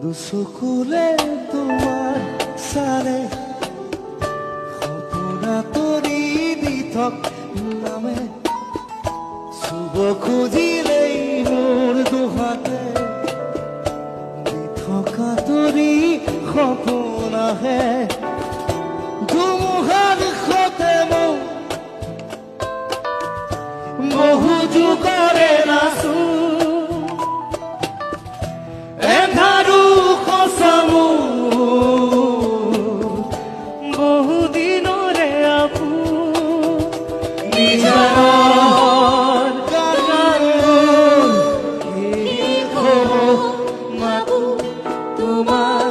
দুচকুলে তোমাৰ চালে সপোনা তৰি দি থক নামে চুব খুজিলেই মোৰ দুহাতে দি থকা তৰি সপোন আহে ধুমুহাৰ দিশতে মোক বহু যুগৰে নাচো এন্ধাৰো সঁচামো বহুদিনৰে আপো নিজৰ গান মাগো তোমাৰ